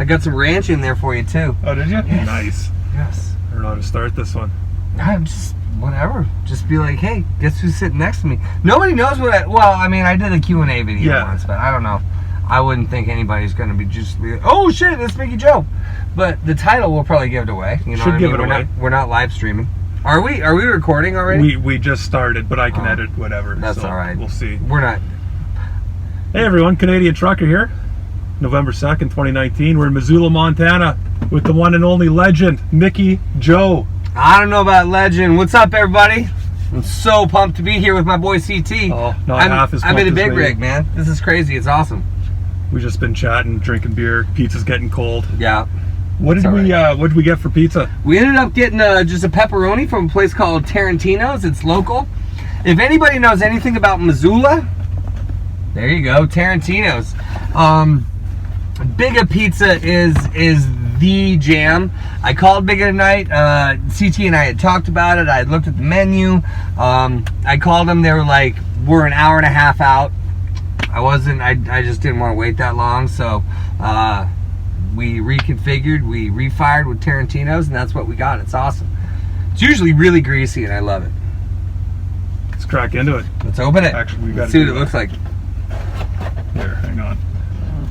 I got some ranch in there for you too. Oh, did you? Yes. Nice. Yes. I don't know how to start this one. I'm just, whatever. Just be like, hey, guess who's sitting next to me? Nobody knows what I mean, I did a Q&A video once, but I don't know. I wouldn't think anybody's going to be just like, oh shit, that's Mickey Joe. But the title will probably give it away. You know Should give it away. We're not live streaming. Are we recording already? We just started, but I can edit whatever. That's so all right. We'll see. We're not. Hey everyone, Canadian Trucker here. November 2nd, 2019. We're in Missoula, Montana with the one and only legend, Mickey Joe. I don't know about legend. What's up, everybody? I'm so pumped to be here with my boy CT. Oh, not half as pumped. I'm in a big as me. rig, man. This is crazy. It's awesome. We've just been chatting, drinking beer. Pizza's getting cold. Yeah. What did we get for pizza? We ended up getting just a pepperoni from a place called Tarantino's. It's local. If anybody knows anything about Missoula, there you go, Tarantino's. Biga Pizza is the jam. I called Biga tonight. CT and I had talked about it. I had looked at the menu. I called them. They were like, we're an hour and a half out. I just didn't want to wait that long, so we reconfigured, we refired with Tarantino's, and that's what we got. It's awesome. It's usually really greasy, and I love it. Let's crack into it. Let's open it. Actually, we got to see what it looks like. Here, hang on.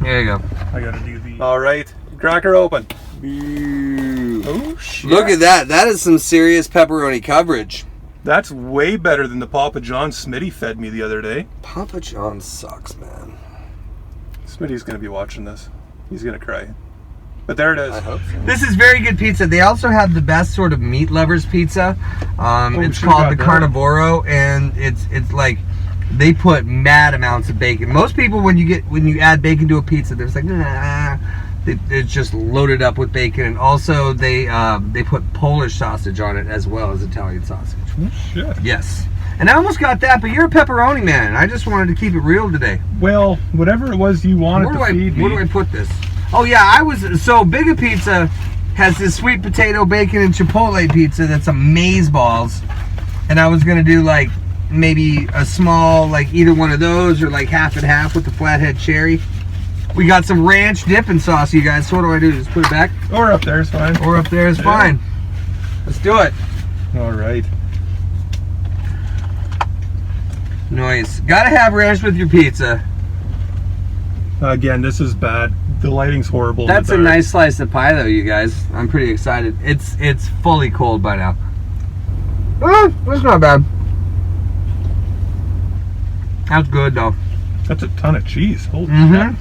There you go. I got to do the... All right, cracker open. Oh, shit. Look at that. That is some serious pepperoni coverage. That's way better than the Papa John Smitty fed me the other day. Papa John sucks, man. Smitty's going to be watching this. He's going to cry. But there it is. I hope so. This is very good pizza. They also have the best sort of meat lovers pizza. It's called the Carnivoro, and it's like they put mad amounts of bacon. Most people, when you add bacon to a pizza, they're just like, nah. It's just loaded up with bacon, and also they put Polish sausage on it as well as Italian sausage. Oh, shit. Yes. And I almost got that, but you're a pepperoni man. I just wanted to keep it real today. Well, whatever it was you wanted to feed me. Where do I put this? Oh yeah, so Biga Pizza has this sweet potato, bacon, and chipotle pizza that's amazeballs. And I was gonna do like maybe a small, like either one of those or like half and half with the flathead cherry. We got some ranch dipping sauce, you guys. So what do I do? Just put it back? Or up there is fine. Or up there is fine. Let's do it. All right. Nice. Gotta have ranch with your pizza. Again, this is bad. The lighting's horrible. That's a nice slice of pie, though, you guys. I'm pretty excited. It's fully cold by now. Oh, that's not bad. That's good, though. That's a ton of cheese. Holy shit.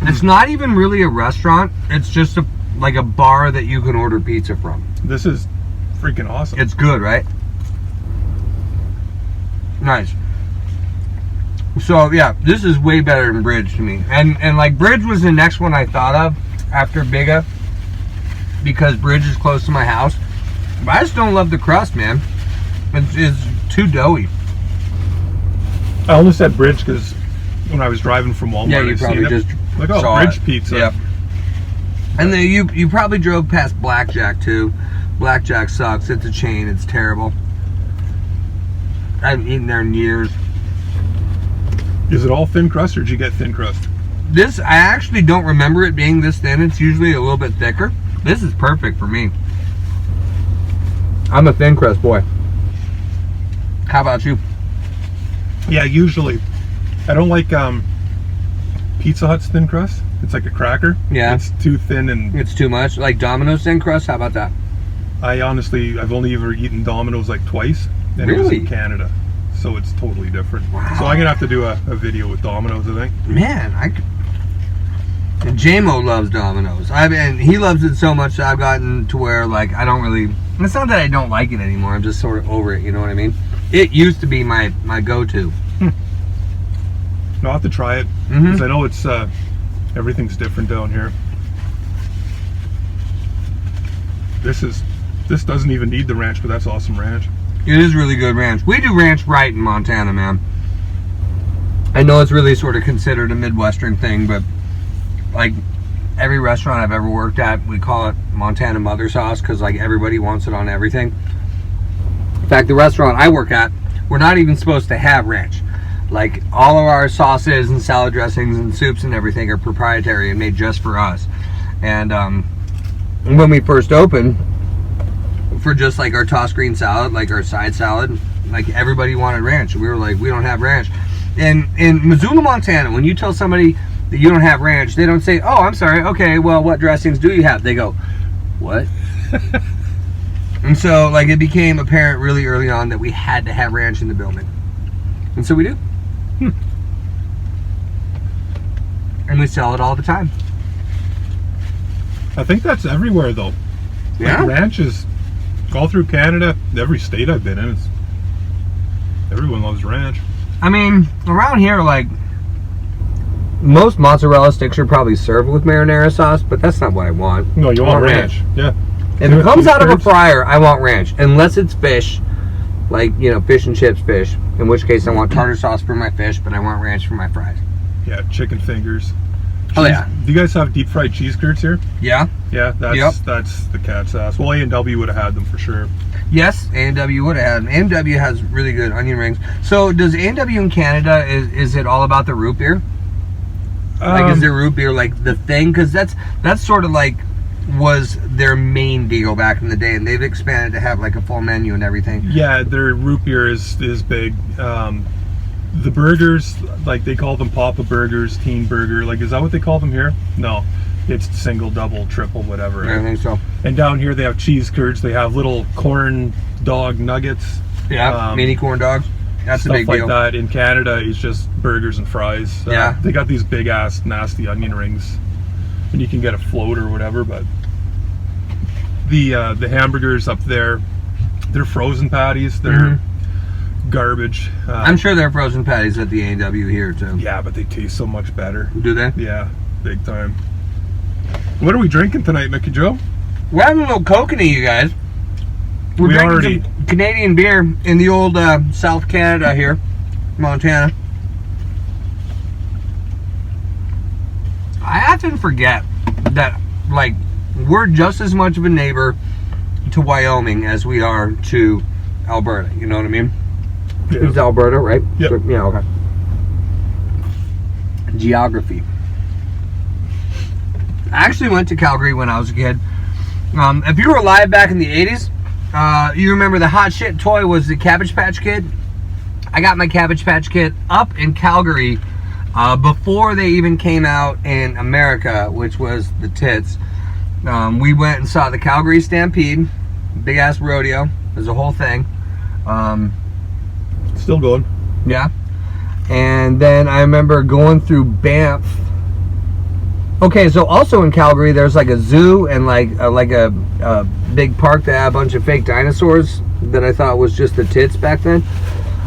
It's not even really a restaurant. It's just like a bar that you can order pizza from. This is freaking awesome. It's good, right? Nice. So yeah, this is way better than Bridge to me. And like Bridge was the next one I thought of after Biga, because Bridge is close to my house. But I just don't love the crust, man. It's too doughy. I only said Bridge because when I was driving from Walmart, yeah, you probably just like, oh, Bridge pizza. Yep. And then you probably drove past Blackjack too. Blackjack sucks. It's a chain. It's terrible. I haven't eaten there in years. Is it all thin crust, or did you get thin crust? This, I actually don't remember it being this thin. It's usually a little bit thicker. This is perfect for me. I'm a thin crust boy. How about you? Yeah, usually. I don't like Pizza Hut's thin crust. It's like a cracker. Yeah. It's too thin and... It's too much? Like Domino's thin crust? How about that? I've only ever eaten Domino's like twice. And really? It was in Canada. So it's totally different. Wow. So I'm going to have to do a video with Domino's, I think. Man, J-Mo loves Domino's. And he loves it so much that I've gotten to where, like, I don't really... It's not that I don't like it anymore. I'm just sort of over it, you know what I mean? It used to be my go-to. I'll have to try it. Because I know it's... everything's different down here. This doesn't even need the ranch, but that's awesome ranch. It is really good ranch. We do ranch right in Montana, man. I know it's really sort of considered a Midwestern thing, but like every restaurant I've ever worked at, we call it Montana Mother Sauce because like everybody wants it on everything. In fact, the restaurant I work at, we're not even supposed to have ranch. Like all of our sauces and salad dressings and soups and everything are proprietary and made just for us. And when we first opened, for just like our tossed green salad, like our side salad, like everybody wanted ranch. We were like, we don't have ranch. And in Missoula, Montana, when you tell somebody that you don't have ranch, they don't say, oh, I'm sorry, okay, well, what dressings do you have? They go, what? And so like it became apparent really early on that we had to have ranch in the building. And so we do. And we sell it all the time. I think that's everywhere though. Yeah. Like ranch is all through Canada, every state I've been in, everyone loves ranch. I mean, around here, like, most mozzarella sticks are probably served with marinara sauce, but that's not what I want. No, you want ranch. Yeah. If it comes out of a fryer, I want ranch. Unless it's fish, like, you know, fish and chips fish. In which case, I want tartar sauce for my fish, but I want ranch for my fries. Yeah, chicken fingers. Oh, yeah. Do you guys have deep fried cheese curds here? Yeah. Yeah, that's the cat's ass. Well, A&W would have had them for sure. Yes, A&W would have had them. A&W has really good onion rings. So, does A&W in Canada, is it all about the root beer? Like, is their root beer, like, the thing? Because that's sort of like was their main deal back in the day, and they've expanded to have, like, a full menu and everything. Yeah, their root beer is big. The burgers, like, they call them Papa Burgers, Teen Burger. Like, is that what they call them here? No. It's single, double, triple, whatever. I think so. And down here they have cheese curds. They have little corn dog nuggets. Yeah, mini corn dogs. That's a big stuff like deal. that. In Canada, it's just burgers and fries. Yeah. They got these big ass nasty onion rings, and you can get a float or whatever. But the hamburgers up there, they're frozen patties. They're garbage. I'm sure there are frozen patties at the A&W here too. Yeah, but they taste so much better. Do they? Yeah, big time. What are we drinking tonight, Mickey Joe? We're having a little kokanee, you guys. We're drinking some Canadian beer in the old South Canada here, Montana. I often forget that, like, we're just as much of a neighbor to Wyoming as we are to Alberta. You know what I mean? Yeah. It's Alberta, right? Yep. So, yeah, okay. Geography. I actually went to Calgary when I was a kid. If you were alive back in the 80s, you remember the hot shit toy was the Cabbage Patch Kid. I got my Cabbage Patch Kid up in Calgary before they even came out in America, which was the tits. We went and saw the Calgary Stampede, big ass rodeo. There's a whole thing. Still going. Yeah. And then I remember going through Banff. Okay, so also in Calgary, there's like a zoo and like a big park that had a bunch of fake dinosaurs that I thought was just the tits back then.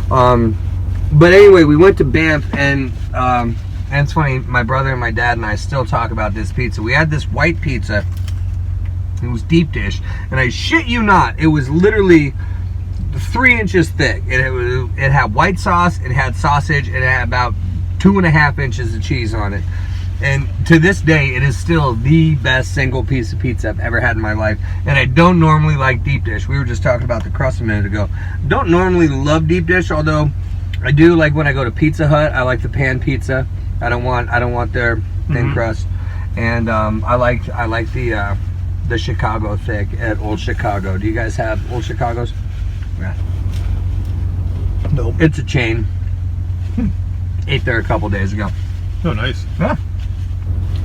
But anyway, we went to Banff, and it's funny, my brother and my dad and I still talk about this pizza. We had this white pizza. It was deep dish, and I shit you not, it was literally 3 inches thick. It had white sauce, it had sausage, and it had about 2.5 inches of cheese on it. And to this day, it is still the best single piece of pizza I've ever had in my life. And I don't normally like deep dish. We were just talking about the crust a minute ago. Don't normally love deep dish, although I do like when I go to Pizza Hut. I like the pan pizza. I don't want their thin crust. And I like the Chicago thick at Old Chicago. Do you guys have Old Chicago's? Yeah. Nope. It's a chain. Ate there a couple days ago. Oh, nice. Yeah.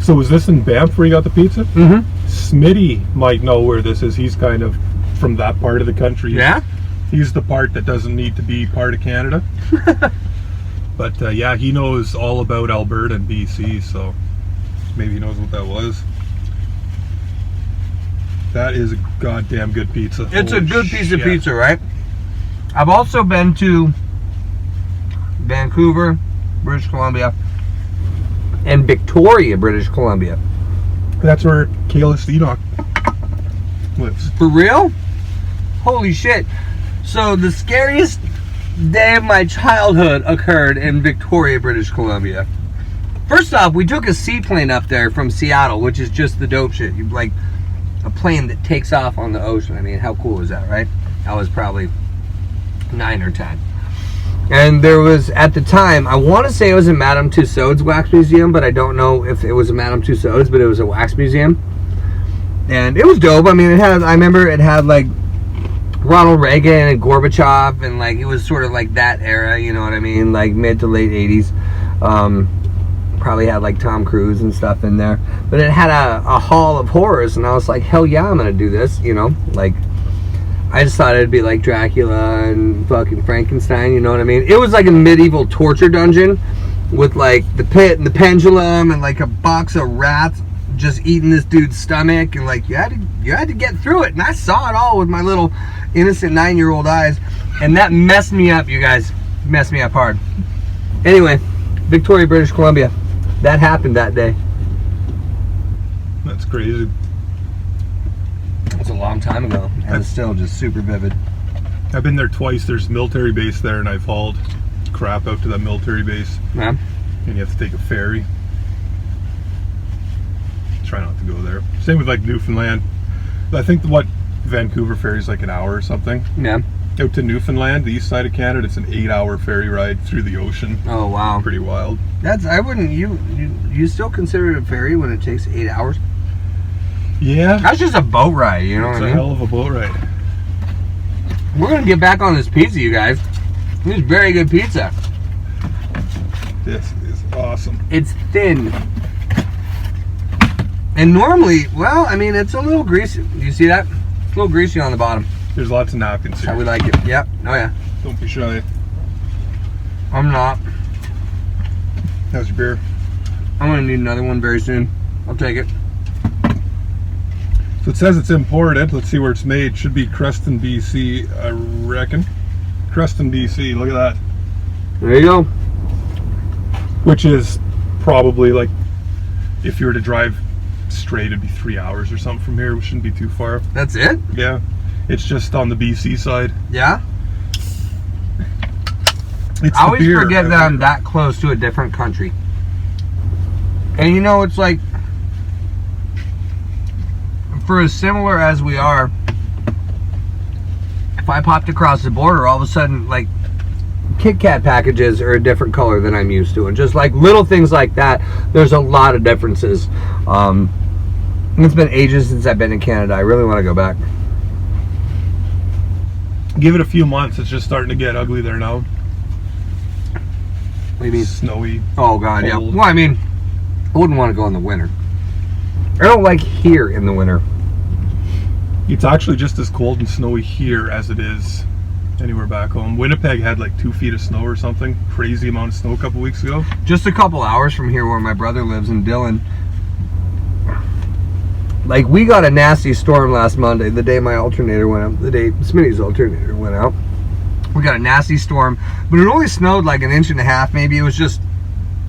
So was this in Banff where you got the pizza? Mm-hmm. Smitty might know where this is. He's kind of from that part of the country. Yeah? He's the part that doesn't need to be part of Canada. But yeah, he knows all about Alberta and BC, so maybe he knows what that was. That is a goddamn good pizza. It's a good piece of shit. pizza, right? I've also been to Vancouver, British Columbia, and Victoria, British Columbia. That's where Kayla Steenock lives. For real? Holy shit. So the scariest day of my childhood occurred in Victoria, British Columbia. First off, we took a seaplane up there from Seattle, which is just the dope shit. You like a plane that takes off on the ocean. I mean, how cool is that, right? I was probably 9 or 10. And there was, at the time, I want to say it was a Madame Tussauds wax museum, but I don't know if it was a Madame Tussauds, but it was a wax museum. And it was dope. I mean, I remember it had like Ronald Reagan and Gorbachev, and like it was sort of like that era, you know what I mean? Like mid to late 80s. Probably had like Tom Cruise and stuff in there. But it had a hall of horrors, and I was like, hell yeah, I'm gonna do this, you know? Like, I just thought it'd be like Dracula and fucking Frankenstein, you know what I mean? It was like a medieval torture dungeon with like the pit and the pendulum and like a box of rats just eating this dude's stomach, and like you had to get through it. And I saw it all with my little innocent 9-year-old eyes, and that messed me up, you guys. Messed me up hard. Anyway, Victoria, British Columbia. That happened that day. That's crazy. It's a long time ago, and it's still just super vivid. I've been there twice. There's a military base there, and I've hauled crap out to that military base. Yeah. And you have to take a ferry. Try not to go there. Same with like Newfoundland. I think Vancouver ferry is like an hour or something. Yeah. Out to Newfoundland, the east side of Canada, it's an 8-hour ferry ride through the ocean. Oh wow. Pretty wild. I wouldn't. You still consider it a ferry when it takes 8 hours? Yeah. That's just a boat ride, you know what I mean? It's a hell of a boat ride. We're gonna get back on this pizza, you guys. This is very good pizza. This is awesome. It's thin. And normally, well, I mean, it's a little greasy. You see that? It's a little greasy on the bottom. There's lots of napkins here. How we like it. Yep. Oh yeah. Don't be shy. I'm not. How's your beer? I'm gonna need another one very soon. I'll take it. So it says it's imported. Let's see where it's made. Should be Creston, BC, I reckon. Creston, BC. Look at that. There you go. Which is probably like, if you were to drive straight, it'd be 3 hours or something from here. It shouldn't be too far. That's it? Yeah. It's just on the BC side. Yeah? It's I always forget that I'm that close to a different country. And you know, it's like, for as similar as we are, if I popped across the border, all of a sudden, like, Kit Kat packages are a different color than I'm used to. And just like little things like that, there's a lot of differences. It's been ages since I've been in Canada. I really want to go back. Give it a few months. It's just starting to get ugly there now. What do you mean? Snowy. Oh, God, cold. yeah. Well, I mean, I wouldn't want to go in the winter. I don't like here in the winter. It's actually just as cold and snowy here as it is anywhere back home. Winnipeg had like 2 feet of snow or something. Crazy amount of snow a couple weeks ago. Just a couple hours from here where my brother lives in Dillon. Like, we got a nasty storm last Monday, the day my alternator went out, the day Smitty's alternator went out. We got a nasty storm, but it only snowed like 1.5 inches. Maybe it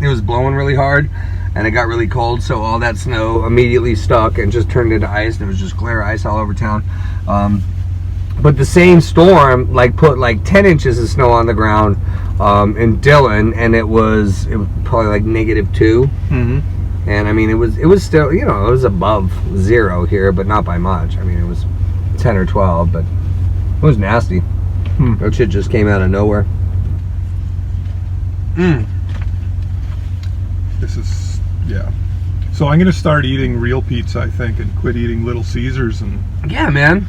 was blowing really hard, and it got really cold, so all that snow immediately stuck and just turned into ice, and it was just clear ice all over town. But the same storm like put like 10 inches of snow on the ground in Dillon, and it was probably like -2. Mm-hmm. And I mean, it was still, you know, it was above 0 here, but not by much. I mean, it was 10 or 12, but it was nasty. That shit just came out of nowhere. This is, yeah. So I'm gonna start eating real pizza, I think, and quit eating Little Caesars and. Yeah, man.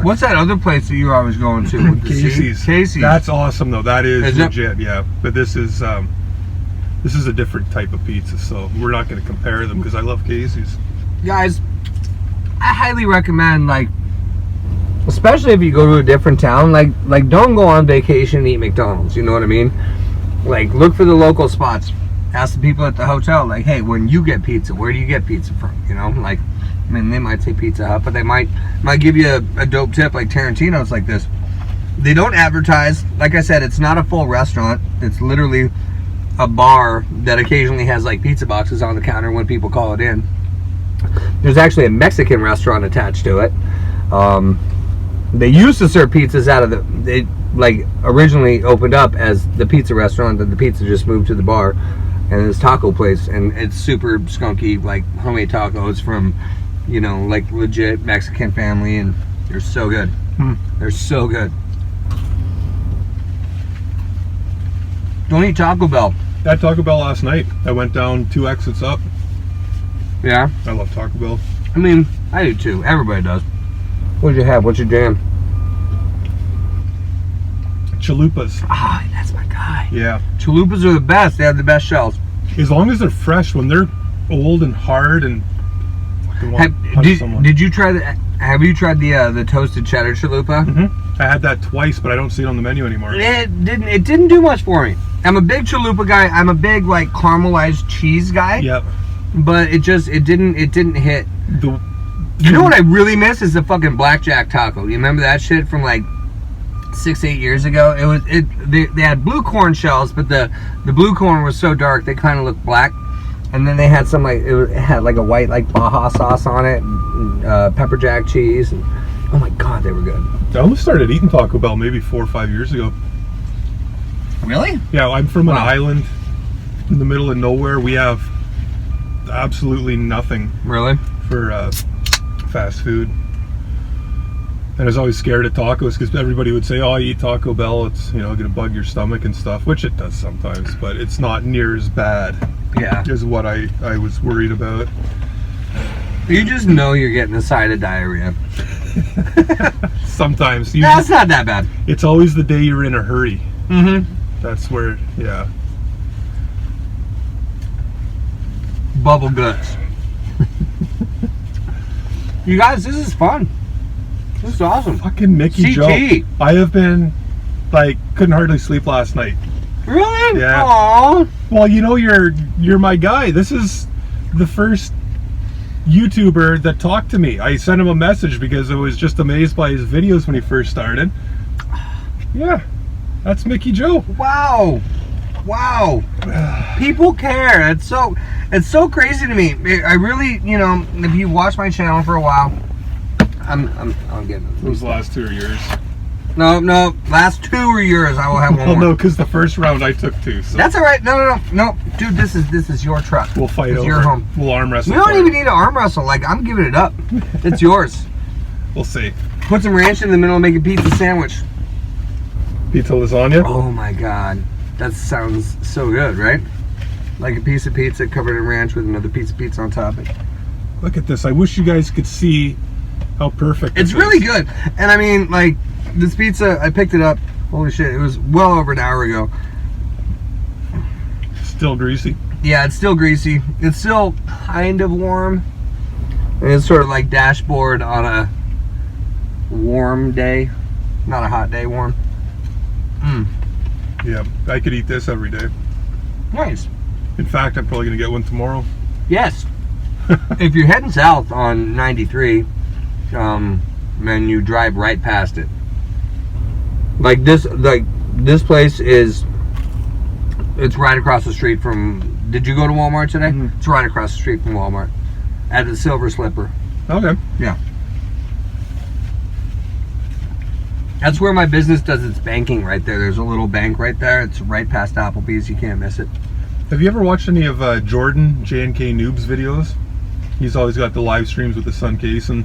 What's that other place that you're always going to? With the Casey's. Casey's. That's awesome, though. That is it? legit, yeah. But this is a different type of pizza, so we're not going to compare them because I love Casey's. Guys, I highly recommend, like, especially if you go to a different town, like don't go on vacation and eat McDonald's. You know what I mean? Like, look for the local spots. Ask the people at the hotel, like, hey, when you get pizza, where do you get pizza from? You know, like, I mean, they might say Pizza Hut, but they might give you a dope tip, like Tarantino's like this. They don't advertise. Like I said, it's not a full restaurant. It's literally a bar that occasionally has like pizza boxes on the counter when people call it in. There's actually a Mexican restaurant attached to it. They used to serve pizzas out of they like originally opened up as the pizza restaurant, that the pizza just moved to the bar, and it's taco place, and it's super skunky, like homemade tacos from, you know, like legit Mexican family, and they're so good. They're so good. Don't eat Taco Bell. I had Taco Bell last night. I went down 2 exits up. Yeah. I love Taco Bell. I mean, I do too. Everybody does. What'd you have? What's your jam? Chalupas. Ah, that's my guy. Yeah. Chalupas are the best. They have the best shells. As long as they're fresh. When they're old and hard and fucking want to punch someone. Did you try the? Have you tried the toasted cheddar chalupa? I had that twice, but I don't see it on the menu anymore. It didn't do much for me. I'm a big chalupa guy. I'm a big like caramelized cheese guy. Yep. But it didn't hit. You know what I really miss is the fucking blackjack taco. You remember that shit from like 6-8 years ago? They had blue corn shells, but the blue corn was so dark they kind of looked black. And then they had some like it had like a white like Baja sauce on it, and, pepper jack cheese. And, oh my god, they were good. I almost started eating Taco Bell maybe 4 or 5 years ago. Really? Yeah, I'm from an island in the middle of nowhere. We have absolutely nothing. Really? For fast food. And I was always scared of tacos because everybody would say, oh, you eat Taco Bell, it's, you know, gonna bug your stomach and stuff, which it does sometimes, but it's not near as bad. Yeah. Is what I was worried about. You just know you're getting a side of diarrhea. Sometimes. No, it's not that bad. It's always the day you're in a hurry. Mm-hmm. That's where, yeah. Bubble guts. You guys, this is fun. This is awesome. Fucking Mickey CT. Joe. I have been, like, couldn't hardly sleep last night. Really? Yeah. Aww. Well, you know, you're my guy. This is the first YouTuber that talked to me. I sent him a message because I was just amazed by his videos when he first started. Yeah, that's Mickey Joe. Wow. Wow. People care. It's so crazy to me. I really, you know, if you watch my channel for a while, I'm getting it. Those last 2 are yours. No, last 2 are yours. I will have one Well, more. no, because the first round I took 2. So That's all right. No, dude. This is your truck. we'll fight It's over your it. home. We'll arm wrestle. We don't for it. even need to arm wrestle. Like, I'm giving it up. It's yours. We'll see. Put some ranch in the middle and make a pizza sandwich. Pizza lasagna. Oh my god, that sounds so good, right? Like a piece of pizza covered in ranch with another piece of pizza on top of it. Look at this. I wish you guys could see how perfect It's this really is. good. And I mean, like, this pizza, I picked it up, holy shit, it was well over an hour ago. Still greasy. Yeah, it's still greasy. It's still kind of warm. And it's sort of like dashboard on a warm day. Not a hot day, warm. Yeah, I could eat this every day. Nice. In fact, I'm probably going to get one tomorrow. Yes. If you're heading south on 93, and you drive right past it, like this place is, it's right across the street from. Did you go to Walmart today? Mm-hmm. It's right across the street from Walmart, at the Silver Slipper. Okay. Yeah. That's where my business does its banking, right there. There's a little bank right there. It's right past Applebee's. You can't miss it. Have you ever watched any of Jordan J&K Noob's videos? He's always got the live streams with his son Case, and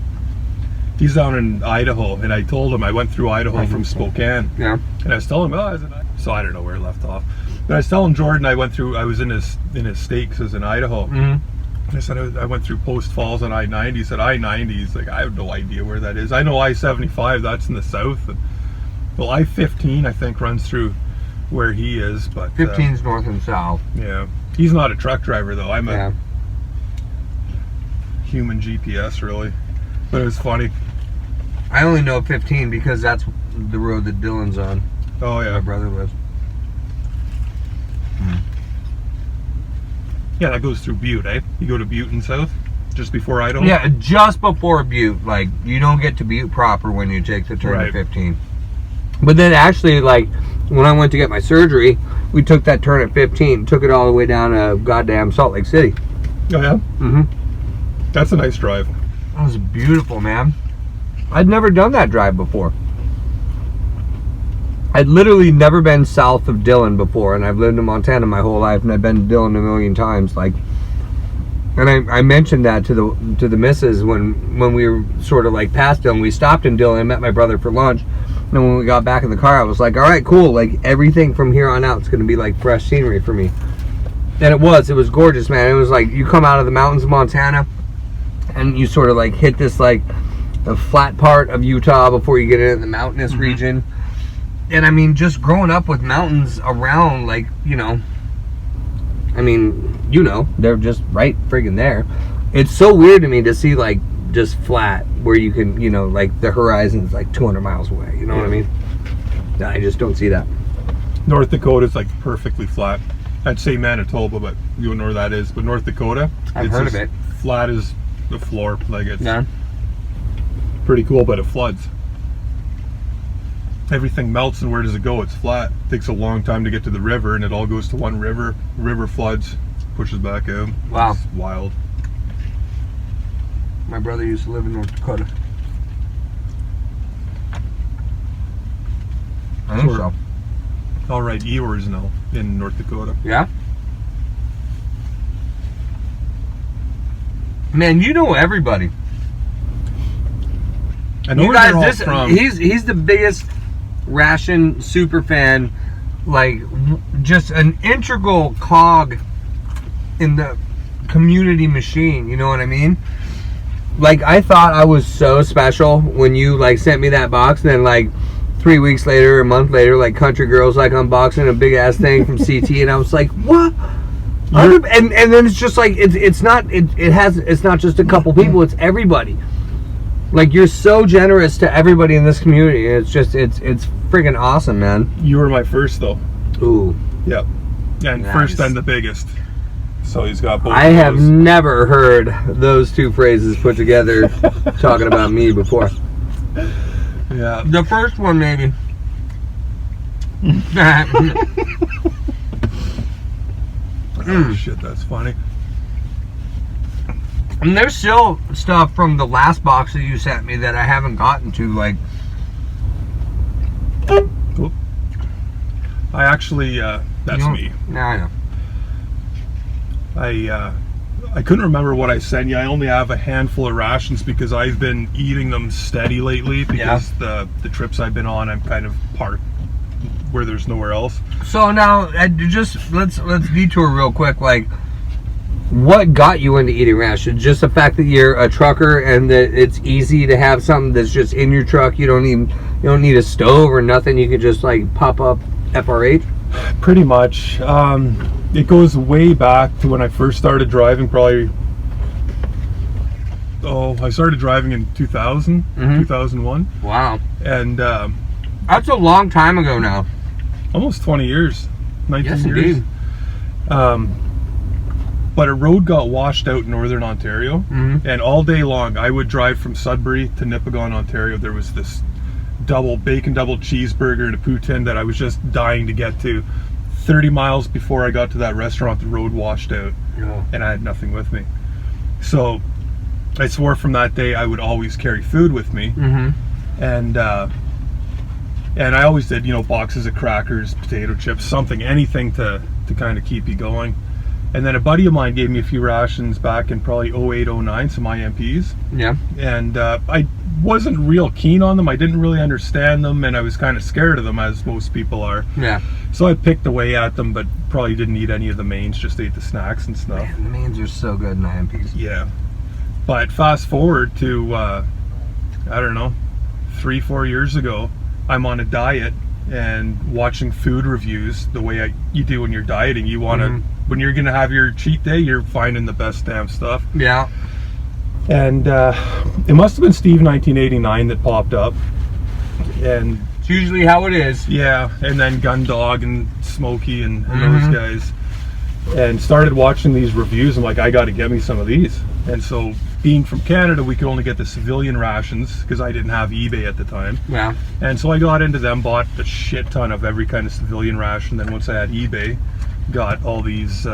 he's down in Idaho. And I told him I went through Idaho from Spokane. Yeah. And I was telling him, so I don't know where it left off. But I was telling Jordan I was in his state because I was in Idaho. Mm-hmm. I said I went through Post Falls on I-90. He said I-90. He's like, I have no idea where that is. I know I-75. That's in the south. And, well, I-15 I think runs through where he is, but 15's north and south. yeah, he's not a truck driver though. I'm a Yeah. human GPS really, but it was funny. I only know 15 because that's the road that Dylan's on. Oh My yeah, brother lives. yeah, that goes through Butte, eh? You go to Butte and south, just before Idaho. Yeah, just before Butte. Like, you don't get to Butte proper when you take the turn Right. to 15. But then actually, like, when I went to get my surgery, we took that turn at 15, took it all the way down to goddamn Salt Lake City. Oh yeah, Mm-hmm. that's a nice drive. That was beautiful, man. I'd never done that drive before. I'd literally never been south of Dillon before, and I've lived in Montana my whole life, and I've been to Dillon a million times. Like, and I mentioned that to the missus when we were sort of like past Dillon. We stopped in Dillon and met my brother for lunch, And then when we got back in the car, I was like, all right, cool. Like, everything from here on out is going to be like fresh scenery for me. And it was gorgeous, man. It was like you come out of the mountains of Montana and you sort of like hit this like the flat part of Utah before you get into the mountainous region. And I mean, just growing up with mountains around, like, you know, I mean, you know, they're just right friggin' there. It's so weird to me to see like just flat where you can, you know, like the horizon's like 200 miles away. You know what I mean? I just don't see that. North Dakota's like perfectly flat. I'd say Manitoba, but you don't know where that is. But North Dakota, I've heard of it. Flat as the floor. Like, it's Yeah. pretty cool, but it floods. Everything melts, and where does it go? It's flat. It takes a long time to get to the river, and it all goes to one river. River floods, pushes back out. Wow. It's wild. My brother used to live in North Dakota. I think so. All right, Eeyores now in North Dakota. Yeah? Man, you know everybody. I know You where guys, they're all this from. he's the biggest Ration super fan, like just an integral cog in the community machine, you know what I mean? Like, I thought I was so special when you like sent me that box, and then like 3 weeks later, a month later, like Country Girls like unboxing a big ass thing from CT, and I was like, what? And then it's just like it's not just a couple people, it's everybody. Like, you're so generous to everybody in this community. It's friggin' awesome, man. You were my first, though. Ooh. Yep. And Nice. first and the biggest. So he's got both. I of have those. never heard those two phrases put together talking about me before. Yeah. The first one, maybe. Oh, shit, that's funny. And there's still stuff from the last box that you sent me that I haven't gotten to, like. Oop. I actually, that's me. Nah, I know. I couldn't remember what I sent you. I only have a handful of rations because I've been eating them steady lately because the trips I've been on, I'm kind of parked where there's nowhere else. So now, just let's detour real quick. Like, what got you into eating rations? Just the fact that you're a trucker and that it's easy to have something that's just in your truck. You don't need a stove or nothing. You can just like pop up FRH. Pretty much. It goes way back to when I first started driving. Probably. I started driving in 2000, 2001. Wow. And That's a long time ago now. almost 20 years. 19 Yes, years. indeed. But a road got washed out in northern Ontario, and all day long I would drive from Sudbury to Nipigon, Ontario. There was this bacon double cheeseburger and a poutine that I was just dying to get to. 30 miles before I got to that restaurant, the road washed out, and I had nothing with me. So I swore from that day I would always carry food with me, and I always did, boxes of crackers, potato chips, something, anything to kind of keep you going. And then a buddy of mine gave me a few rations back in probably 08, 09, some IMPs. Yeah. And I wasn't real keen on them. I didn't really understand them, and I was kind of scared of them, as most people are. Yeah. So I picked away at them, but probably didn't eat any of the mains, just ate the snacks and stuff. Man, the mains are so good in IMPs. Yeah. But fast forward to, I don't know, 3-4 years ago, I'm on a diet and watching food reviews the way you do when you're dieting. You want to, when you're going to have your cheat day, you're finding the best damn stuff. Yeah. And it must have been Steve 1989 that popped up. And It's usually how it is. yeah, and then Gundog and Smokey and those guys. And started watching these reviews. I'm like, I got to get me some of these. And so, being from Canada, we could only get the civilian rations because I didn't have eBay at the time. Yeah. And so I got into them, bought a shit ton of every kind of civilian ration. Then once I had eBay, got all these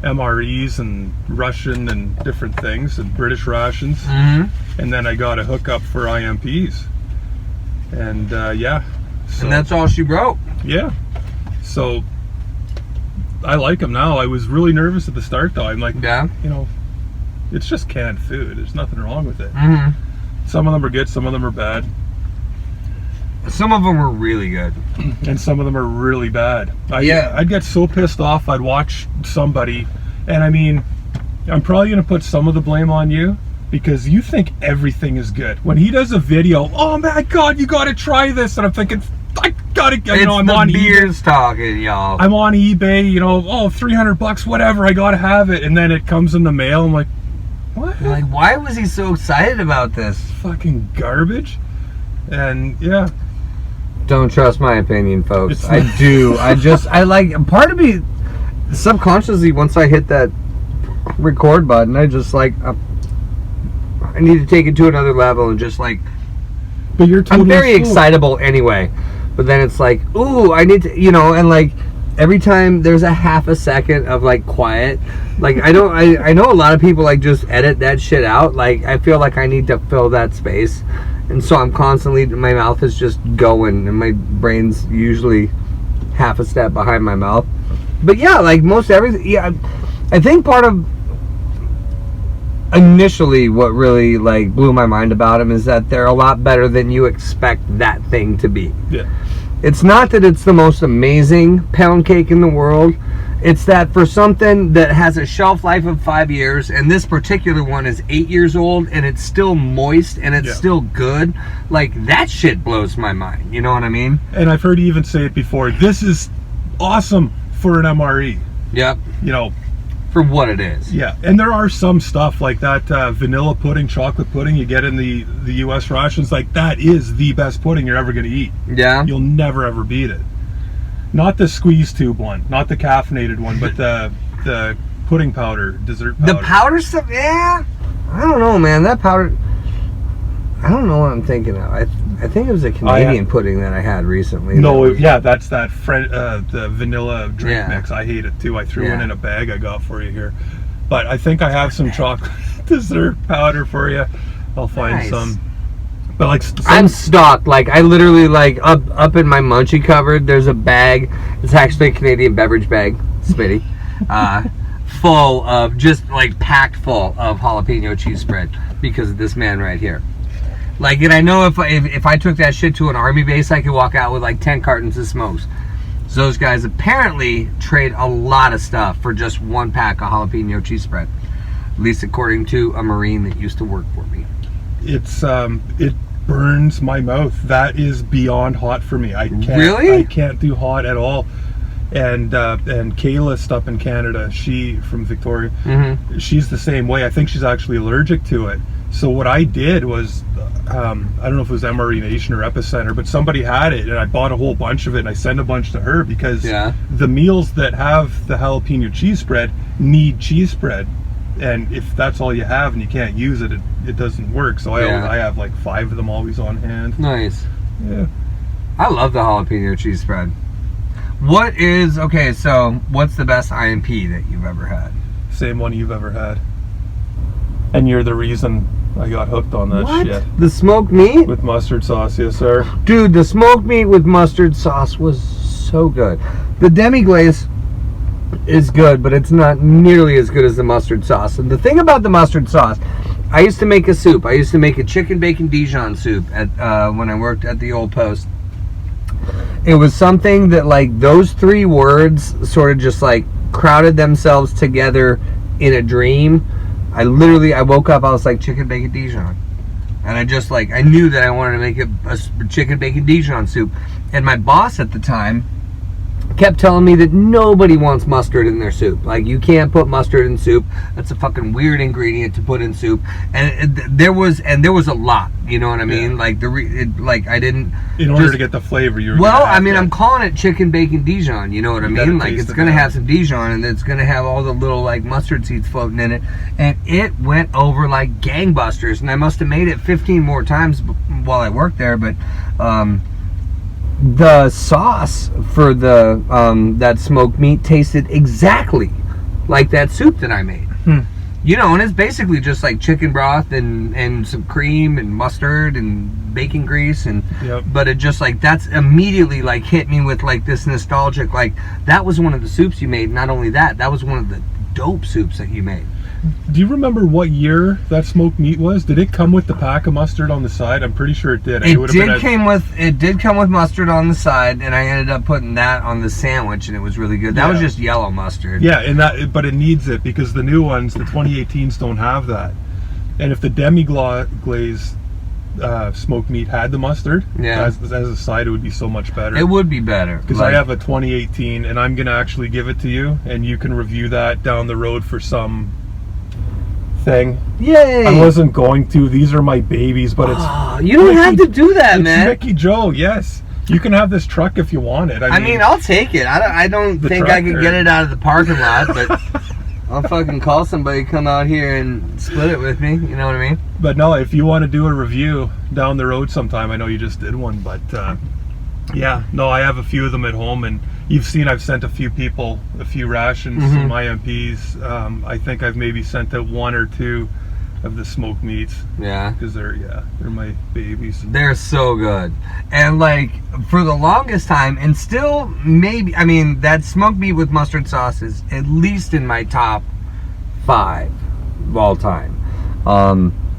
MREs and Russian and different things and British rations. And then I got a hookup for IMPs. And yeah. So, And that's all she wrote. yeah. So I like them now. I was really nervous at the start though. I'm like, Yeah. it's just canned food. There's nothing wrong with it. Some of them are good, some of them are bad. Some of them were really good. And some of them are really bad. Yeah. I'd get so pissed off, I'd watch somebody, and I mean, I'm probably going to put some of the blame on you, because you think everything is good. When he does a video, oh my God, you got to try this, and I'm thinking, I gotta, you know, I'm on beers talking, y'all. I'm on eBay, you know, oh, $300, whatever, I gotta have it, and then it comes in the mail. I'm like, what? Like, why was he so excited about this? Fucking garbage. And yeah, don't trust my opinion, folks. I like, part of me subconsciously, once I hit that record button, I just like, I need to take it to another level and just like, but you're totally I'm very excitable anyway, but then it's like, ooh, I need to, you know, and like every time there's a half a second of like quiet, like I know a lot of people like just edit that shit out. Like I feel like I need to fill that space, and so I'm constantly, my mouth is just going, and my brain's usually half a step behind my mouth. But yeah, like most everything, yeah, I think part of initially what really like blew my mind about them is that they're a lot better than you expect that thing to be. Yeah. It's not that it's the most amazing pound cake in the world. It's that for something that has a shelf life of 5 years, and this particular one is 8 years old, and it's still moist and it's still good, like that shit blows my mind. You know what I mean? And I've heard you even say it before. This is awesome for an MRE. Yep. You know, for what it is. Yeah, and there are some stuff like that vanilla pudding, chocolate pudding you get in the U.S. rations. Like that is the best pudding you're ever going to eat. Yeah. You'll never ever beat it. Not the squeeze tube one, not the caffeinated one, but the pudding powder, dessert powder. The powder stuff, yeah. I don't know, man. That powder, I don't know what I'm thinking of. I think it was a Canadian pudding that I had recently. No, yeah, that's that the vanilla drink mix. I hate it too. I threw one in a bag I got for you here. But I think I have some chocolate dessert powder for you. I'll find some. But like, I'm stocked. Like I literally like up in my munchie cupboard. There's a bag. It's actually a Canadian beverage bag, Smitty, full of just like packed full of jalapeno cheese spread because of this man right here. Like, and I know if I took that shit to an army base, I could walk out with like 10 cartons of smokes. So those guys apparently trade a lot of stuff for just one pack of jalapeno cheese spread. At least according to a Marine that used to work for me. It's it burns my mouth. That is beyond hot for me. I can't. Really? I can't do hot at all. And Kayla up in Canada, she from Victoria, she's the same way. I think she's actually allergic to it. So what I did was, I don't know if it was MRE Nation or Epicenter, but somebody had it, and I bought a whole bunch of it, and I sent a bunch to her because the meals that have the jalapeno cheese spread need cheese spread, and if that's all you have and you can't use it, it doesn't work. So I have like 5 of them always on hand. Nice. Yeah. I love the jalapeno cheese spread. So what's the best IMP that you've ever had? Same one you've ever had. And you're the reason I got hooked on that shit. The smoked meat? With mustard sauce, yes sir. Dude, the smoked meat with mustard sauce was so good. The demi-glace is good, but it's not nearly as good as the mustard sauce. And the thing about the mustard sauce, I used to make a soup. I used to make a chicken bacon Dijon soup at when I worked at the old post. It was something that like those 3 words sort of just like crowded themselves together in a dream. I woke up, I was like, chicken bacon Dijon. And I just like, I knew that I wanted to make a chicken bacon Dijon soup. And my boss at the time kept telling me that nobody wants mustard in their soup. Like, you can't put mustard in soup. That's a fucking weird ingredient to put in soup. And there was a lot. You know what I mean? Like I didn't. In order to get the flavor, I'm calling it chicken bacon Dijon. You know what I mean? Like, it's gonna have some Dijon, and it's gonna have all the little like mustard seeds floating in it, and it went over like gangbusters. And I must have made it 15 more times while I worked there, but. The sauce for the that smoked meat tasted exactly like that soup that I made. You know, and it's basically just like chicken broth and some cream and mustard and bacon grease and but it just like that's immediately like hit me with like this nostalgic, like that was one of the soups you made. Not only that was one of the dope soups that you made. Do you remember what year that smoked meat was? Did it come with the pack of mustard on the side? I'm pretty sure it did. It did come with mustard on the side, and I ended up putting that on the sandwich, and it was really good. That was just yellow mustard. Yeah, but it needs it because the new ones, the 2018s, don't have that. And if the demi-glaze smoked meat had the mustard as a side, it would be so much better. It would be better. Because I have a 2018, and I'm going to actually give it to you, and you can review that down the road for some thing. Yay! I wasn't going to. These are my babies, but it's... you don't have to do that, man. It's Mickey Joe, yes. You can have this truck if you want it. I mean, I'll take it. I don't think I could get it out of the parking lot, but... I'll fucking call somebody to come out here and split it with me. You know what I mean? But no, if you want to do a review down the road sometime, I know you just did one, but yeah, no, I have a few of them at home, and you've seen I've sent a few people a few rations, some IMPs. I think I've maybe sent out 1 or 2 of the smoked meats. Yeah. Because they're my babies. They're so good. And like for the longest time, and still maybe, I mean, that smoked meat with mustard sauce is at least in my top 5 of all time.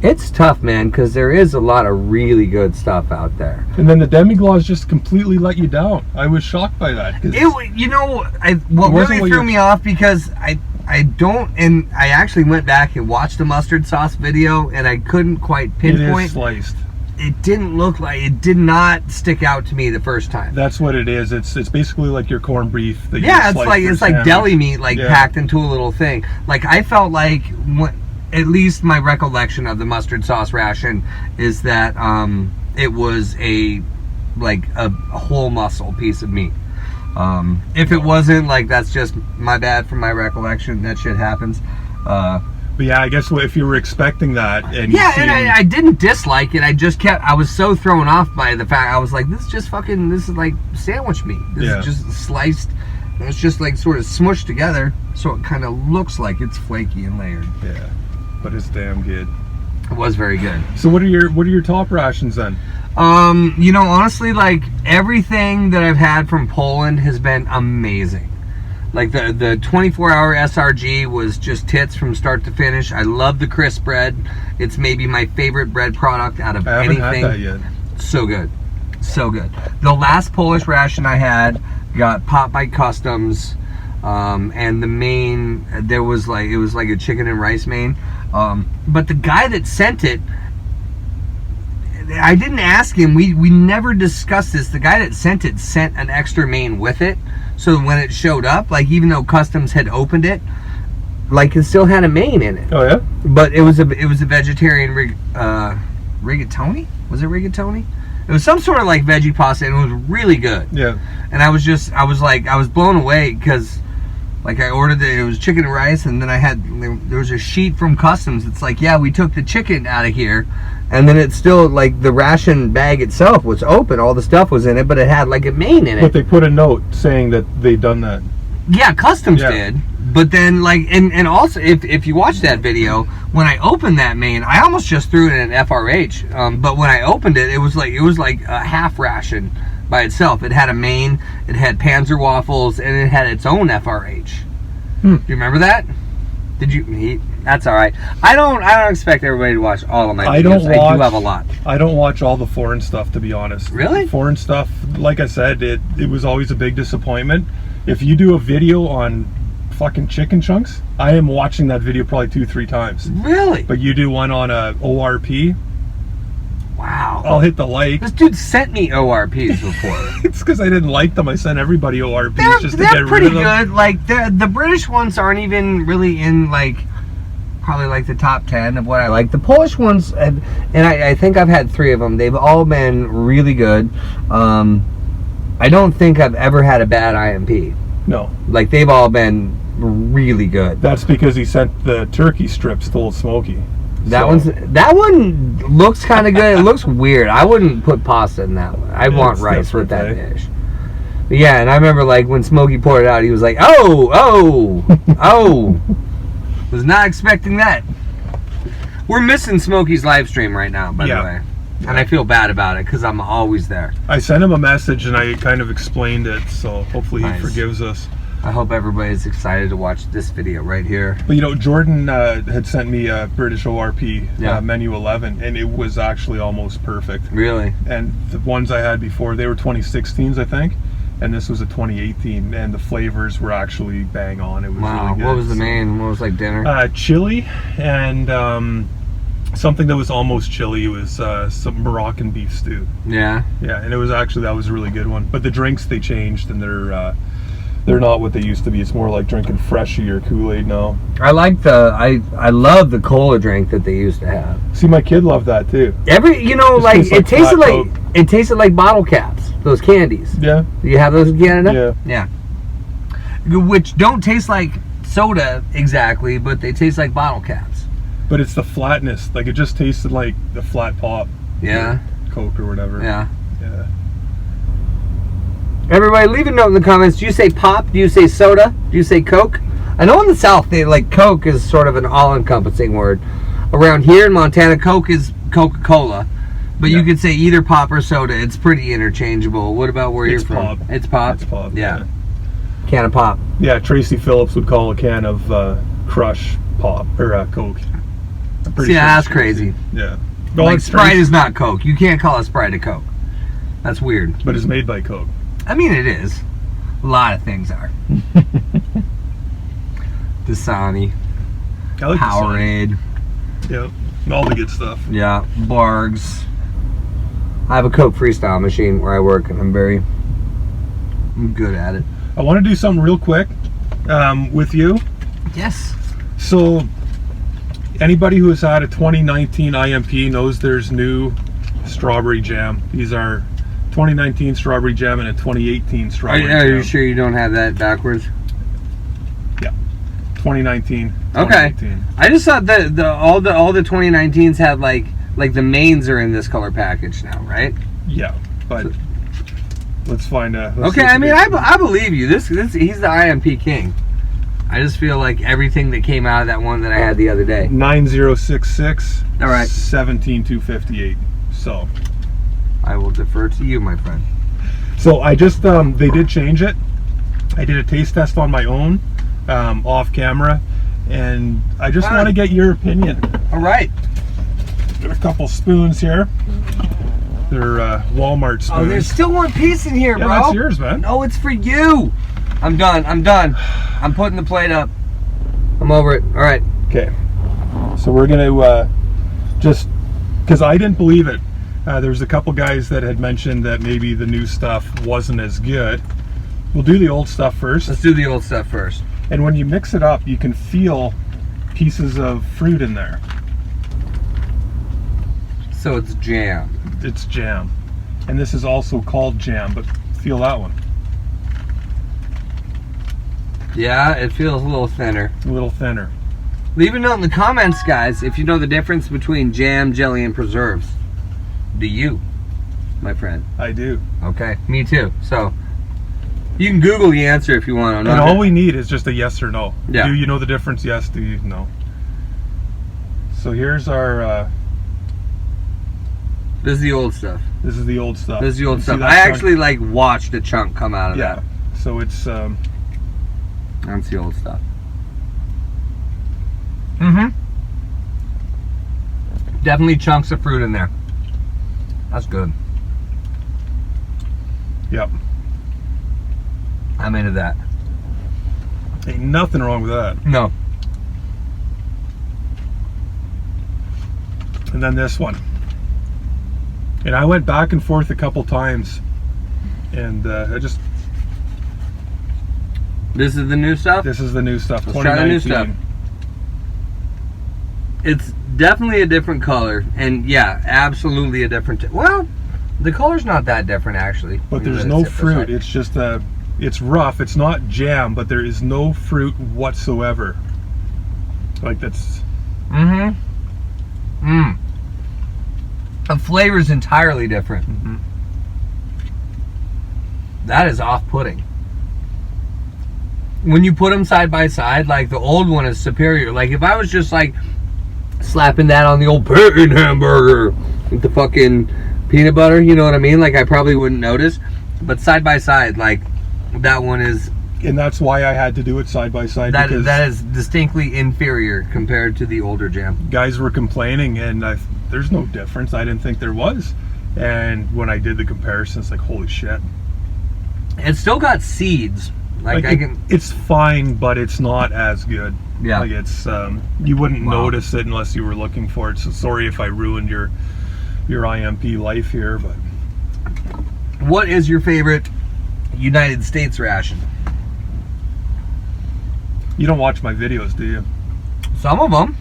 It's tough, man, because there is a lot of really good stuff out there. And then the demi-glace just completely let you down. I was shocked by that. What really threw me off, because I don't, and I actually went back and watched the mustard sauce video, and I couldn't quite pinpoint. It is sliced. It didn't look like, it did not stick out to me the first time. That's what it is. It's basically like your corned beef. That it's like deli meat, packed into a little thing. Like I felt like, at least my recollection of the mustard sauce ration is that it was a whole muscle piece of meat. If it wasn't, that's just my bad from my recollection. That shit happens. But yeah, I guess if you were expecting that, and I didn't dislike it. I was so thrown off by the fact, I was like, this is like sandwich meat. This is just sliced. And it's just like sort of smushed together, so it kind of looks like it's flaky and layered. Yeah, but it's damn good. It was very good. So what are your top rations then? Honestly, everything that I've had from Poland has been amazing. Like the 24-hour SRG was just tits from start to finish. I love the crisp bread. It's maybe my favorite bread product out of anything. I haven't had that yet. So good. So good. The last Polish ration I had got Pot Bite Customs, and the main, it was like a chicken and rice main. But the guy that sent it, I didn't ask him. We never discussed this. The guy that sent it sent an extra main with it, so when it showed up, even though Customs had opened it, it still had a main in it. Oh yeah. But it was a vegetarian rigatoni. Was it rigatoni? It was some sort of veggie pasta, and it was really good. Yeah. And I was blown away because. I ordered it was chicken and rice, and then there was a sheet from Customs. It's we took the chicken out of here, and then it's still the ration bag itself was open. All the stuff was in it, but it had a main in it. But they put a note saying that they'd done that. Yeah, Customs did. But then and also if you watch that video, when I opened that main, I almost just threw it in an FRH. But when I opened it, it was like a half ration by itself. It had a main, it had Panzer waffles, and it had its own FRH. Do you remember that? Did you? That's all right. I don't expect everybody to watch all of my videos. I do have a lot. I don't watch all the foreign stuff, to be honest. Really? Foreign stuff, like I said, it was always a big disappointment. If you do a video on fucking chicken chunks, I am watching that video probably 2-3 times. Really? But you do one on a ORP. Wow. I'll hit the like. This dude sent me ORPs before. It's because I didn't like them. I sent everybody ORPs just to get rid of them. They're pretty good. The British ones aren't even really in probably the top 10 of what I like. The Polish ones, and I think I've had 3 of them. They've all been really good. I don't think I've ever had a bad IMP. No. They've all been really good. That's because he sent the turkey strips to Old Smoky. That one looks kind of good. It looks weird. I wouldn't put pasta in that one. I want rice with that dish. But yeah, and I remember when Smokey poured it out, he was like, "Oh." Was not expecting that. We're missing Smokey's live stream right now, by the way. And I feel bad about it because I'm always there. I sent him a message and I kind of explained it, so hopefully he forgives us. I hope everybody's excited to watch this video right here. But Jordan had sent me a British ORP Menu 11, and it was actually almost perfect. Really? And the ones I had before, they were 2016s, I think, and this was a 2018, and the flavors were actually bang on. It was really good. What was the main? What was like dinner? Chili and something that was almost chili. It was some Moroccan beef stew. Yeah. Yeah, and it was actually, that was a really good one. But the drinks, they changed, and they're not what they used to be. It's more like drinking Freshie or Kool-Aid now. I love the cola drink that they used to have. See, my kid loved that too. It tasted like bottle caps, those candies. Yeah. Do you have those in Canada? Yeah. Yeah. Which don't taste like soda exactly, but they taste like bottle caps. But it's the flatness. Like, it just tasted like the flat pop. Yeah. Coke or whatever. Yeah. Yeah. Everybody, leave a note in the comments. Do you say pop? Do you say soda? Do you say Coke? I know in the South, they like Coke is sort of an all-encompassing word. Around here in Montana, Coke is Coca-Cola. But you could say either pop or soda. It's pretty interchangeable. What about where you're from? Pop. It's pop? It's pop. Yeah. Can of pop. Yeah, Tracy Phillips would call a can of Crush pop, or Coke. See, that's crazy. Yeah. Like, Sprite is not Coke. You can't call a Sprite a Coke. That's weird. But it's made by Coke. I mean, it is. A lot of things are. Dasani. I like Powerade. Yep. All the good stuff. Yeah. Bargs. I have a Coke Freestyle machine where I work, and I'm good at it. I want to do something real quick with you. Yes. So, anybody who has had a 2019 IMP knows there's new strawberry jam. These are 2019 strawberry jam and a 2018 strawberry jam. Are you sure you don't have that backwards? Yeah. 2019. Okay. I just thought that all the 2019s have like the mains are in this color package now, right? Yeah, but let's find a. Okay, I mean, I believe you. This he's the IMP king. I just feel like everything that came out of that one that I had the other day. 9066. All right. 17258. So. I will defer to you, my friend. So I just they did change it. I did a taste test on my own, off camera, and I just want to get your opinion. All right. Got a couple spoons here. They're Walmart spoons. Oh, there's still one piece in here, yeah, bro. That's yours, man. No, it's for you. I'm done. I'm putting the plate up. I'm over it. All right. Okay. So we're gonna just, because I didn't believe it. There's a couple guys that had mentioned that maybe the new stuff wasn't as good. We'll do the old stuff first. Let's do the old stuff first. And when you mix it up, you can feel pieces of fruit in there. So it's jam. It's jam. And this is also called jam, but feel that one. Yeah, it feels a little thinner. A little thinner. Leave a note in the comments, guys, if you know the difference between jam, jelly, and preserves. Do you, my friend? I do. Okay, me too. So you can Google the answer if you want. And all we need is just a yes or no. Yeah. Do you know the difference? Yes. Do you? No. So here's our. This is the old stuff. This is the old stuff. This is the old stuff. I actually like watched a chunk come out of that. Yeah. So it's. That's the old stuff. Definitely chunks of fruit in there. That's good. Yep. I'm into that. Ain't nothing wrong with that. No. And then this one. And I went back and forth a couple times. And I just... This is the new stuff? This is the new stuff. Let's try the new stuff. It's definitely a different color, and yeah, absolutely a different. Well, the color's not that different actually. But there's no fruit. It's just it's rough. It's not jam, but there is no fruit whatsoever. Like that's. The flavor's entirely different. That is off-putting. When you put them side by side, like the old one is superior. Like if I was just like slapping that on the old bacon hamburger with the fucking peanut butter, you know what I mean? Like I probably wouldn't notice. But side by side, like that one is And that's why I had to do it side by side. Because That is distinctly inferior compared to the older jam. guys were complaining, and there's no difference. I didn't think there was. And when I did the comparison, it's like, holy shit. It's still got seeds. Like it's fine, but it's not as good. Yeah. Like it's you wouldn't notice it unless you were looking for it. So sorry if I ruined your IMP life here, but what is your favorite United States ration? you don't watch my videos, do you? Some of them.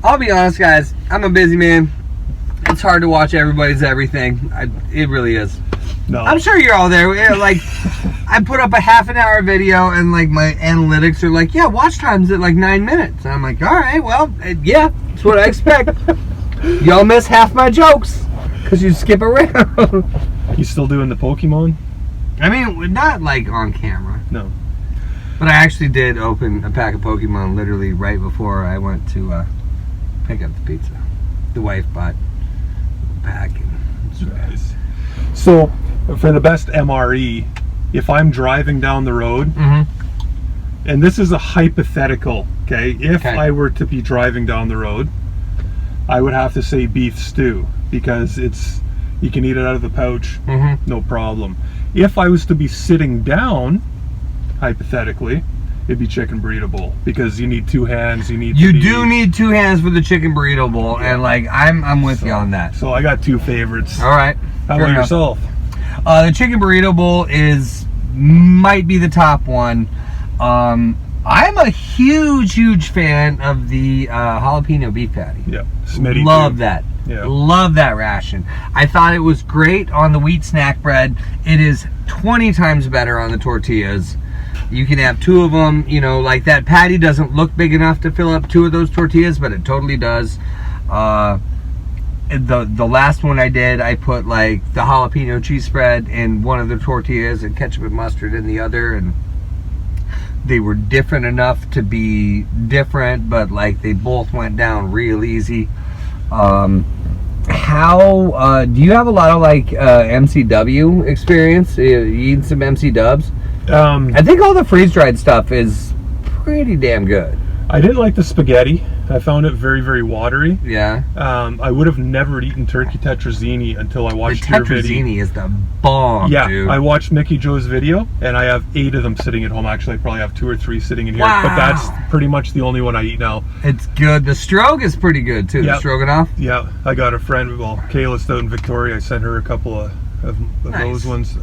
I'll be honest, guys. I'm a busy man. It's hard to watch everybody's everything. It really is. No. I'm sure you're all there. Like, I put up a half an hour video, and like my analytics are like, yeah, watch time's at like 9 minutes. And I'm like, all right, well, yeah, that's what I expect. Y'all miss half my jokes because you skip around. You still doing the Pokemon? I mean, not like on camera. No. But I actually did open a pack of Pokemon literally right before I went to pick up the pizza. The wife bought a pack. Nice. So, for the best MRE, if I'm driving down the road, and this is a hypothetical, okay? If I were to be driving down the road, I would have to say beef stew, because you can eat it out of the pouch, no problem. If I was to be sitting down, hypothetically, it'd be chicken burrito bowl, because you need two hands. You do need two hands for the chicken burrito bowl, and like I'm with you on that. So I got two favorites. All right. How about yourself? The chicken burrito bowl might be the top one. I'm a huge fan of the jalapeno beef patty. Yeah, Smitty love too. that. Yeah. Love that ration. I thought it was great on the wheat snack bread. It is 20 times better on the tortillas. You can have two of them. You know, like that patty doesn't look big enough to fill up two of those tortillas, but it totally does. The last one I did, I put like the jalapeno cheese spread in one of the tortillas and ketchup and mustard in the other, and they were different enough to be different, but like they both went down real easy. Do you have a lot of like MCW experience? You eating some MC Dubs? I think all the freeze-dried stuff is pretty damn good. I didn't like the spaghetti. I found it very watery. Yeah. I would have never eaten turkey tetrazzini until I watched your video. Tetrazzini is the bomb, dude. I watched Mickey Joe's video, and I have 8 of them sitting at home. Actually, I probably have 2 or 3 sitting in here. Wow. But that's pretty much the only one I eat now. It's good. The stroke is pretty good, too. The stroganoff. Yeah. I got a friend, Kayla's out in Victoria. I sent her a couple of those ones.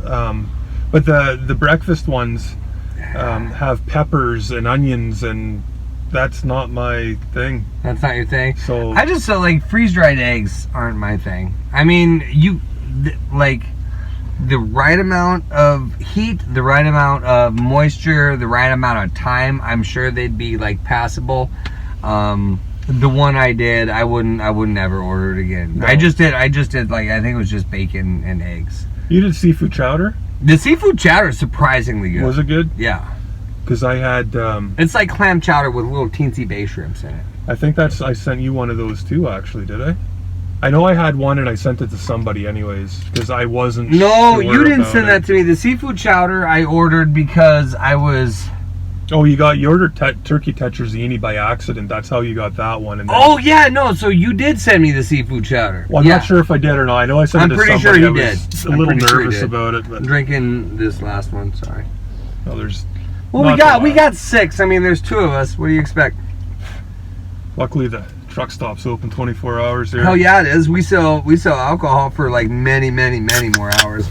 But the breakfast ones have peppers and onions, and that's not my thing. That's not your thing? So I just feel like freeze-dried eggs aren't my thing. I mean, like the right amount of heat, the right amount of moisture, the right amount of time, I'm sure they'd be like passable. The one I did, I wouldn't ever order it again. No. I just did like, I think it was just bacon and eggs. You did seafood chowder? The seafood chowder is surprisingly good. Was it good? Yeah. Because I had... it's like clam chowder with little teensy bay shrimps in it. I think I sent you one of those too, actually, did I? I know I had one and I sent it to somebody anyways, because I wasn't No, you didn't send that to me. The seafood chowder I ordered because I was... Oh, you ordered turkey tetrazzini by accident. That's how you got that one. And then... Oh, yeah, no, so you did send me the seafood chowder. Well, I'm not sure if I did or not. I know I sent it to somebody. I'm pretty sure he did. A little nervous about it. But... I'm drinking this last one, sorry. No, there's... Well, we got 6. I mean, there's 2 of us. What do you expect? Luckily, the truck stop's open 24 hours there. Hell yeah, it is. We sell alcohol for like many more hours.